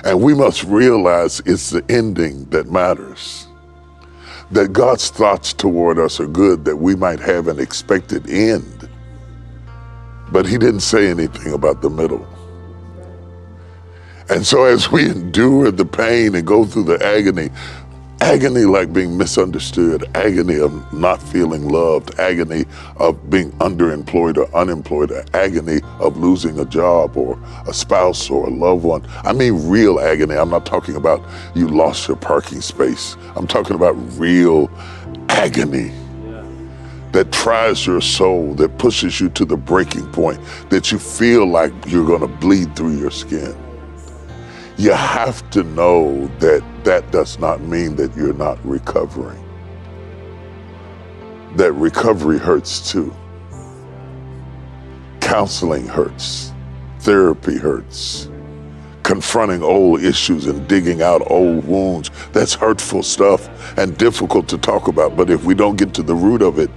And we must realize it's the ending that matters. That God's thoughts toward us are good, that we might have an expected end. But he didn't say anything about the middle. And so as we endure the pain and go through the agony like being misunderstood, agony of not feeling loved, agony of being underemployed or unemployed, agony of losing a job or a spouse or a loved one. I mean real agony. I'm not talking about you lost your parking space. I'm talking about real agony that tries your soul, that pushes you to the breaking point, that you feel like you're gonna bleed through your skin. You have to know that that does not mean that you're not recovering. That recovery hurts too. Counseling hurts. Therapy hurts. Confronting old issues and digging out old wounds, that's hurtful stuff and difficult to talk about. But if we don't get to the root of it,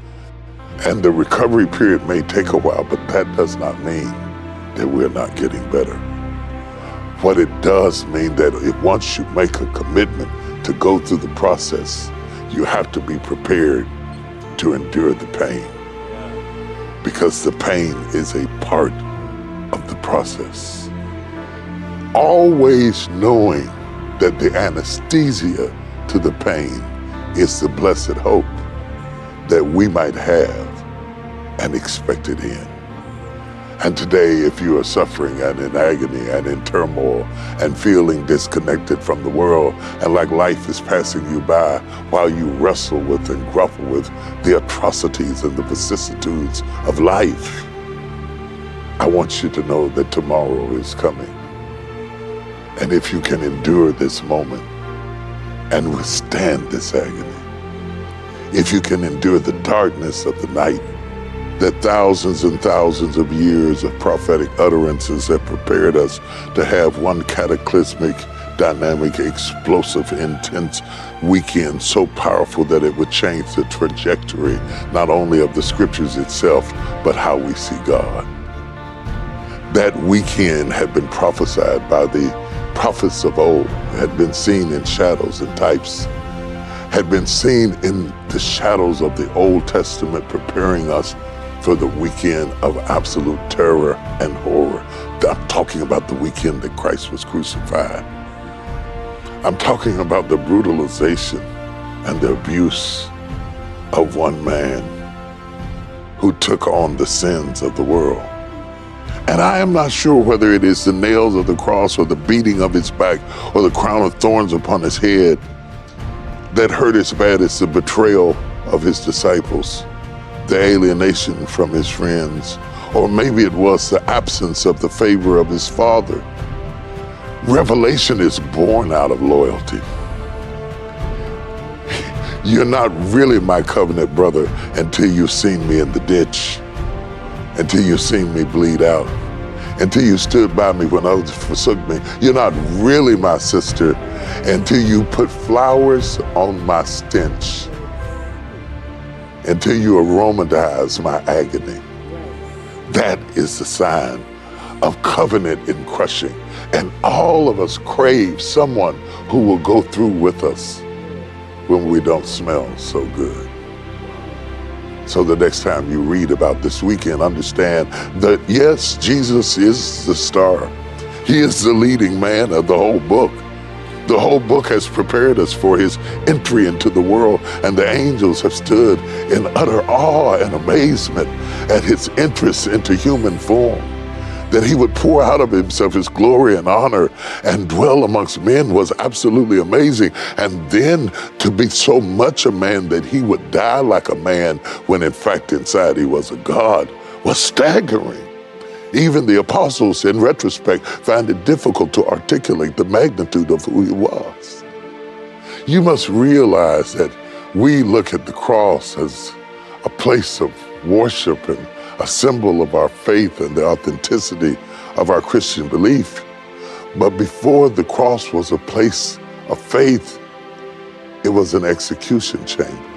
and the recovery period may take a while, but that does not mean that we're not getting better. What it does mean that once you make a commitment to go through the process, you have to be prepared to endure the pain. Because the pain is a part of the process. Always knowing that the anesthesia to the pain is the blessed hope that we might have an expected end. And today, if you are suffering and in agony and in turmoil and feeling disconnected from the world and like life is passing you by while you wrestle with and grapple with the atrocities and the vicissitudes of life, I want you to know that tomorrow is coming. And if you can endure this moment and withstand this agony, if you can endure the darkness of the night, that thousands and thousands of years of prophetic utterances have prepared us to have one cataclysmic, dynamic, explosive, intense weekend so powerful that it would change the trajectory not only of the scriptures itself, but how we see God. That weekend had been prophesied by the prophets of old, had been seen in shadows and types, had been seen in the shadows of the Old Testament, preparing us for the weekend of absolute terror and horror. I'm talking about the weekend that Christ was crucified. I'm talking about the brutalization and the abuse of one man who took on the sins of the world. And I am not sure whether it is the nails of the cross or the beating of his back or the crown of thorns upon his head that hurt as bad as the betrayal of his disciples, the alienation from his friends, or maybe it was the absence of the favor of his father. Revelation is born out of loyalty. You're not really my covenant brother until you've seen me in the ditch, until you've seen me bleed out, until you stood by me when others forsook me. You're not really my sister until you put flowers on my stench, until you aromatize my agony. That is the sign of covenant in crushing. And all of us crave someone who will go through with us when we don't smell so good. So the next time you read about this weekend, understand that yes, Jesus is the star. He is the leading man of the whole book. The whole book has prepared us for his entry into the world, and the angels have stood in utter awe and amazement at his entrance into human form, that he would pour out of himself his glory and honor and dwell amongst men was absolutely amazing. And then to be so much a man that he would die like a man when in fact inside he was a God was staggering. Even the apostles, in retrospect, find it difficult to articulate the magnitude of who he was. You must realize that we look at the cross as a place of worship and a symbol of our faith and the authenticity of our Christian belief. But before the cross was a place of faith, it was an execution chamber.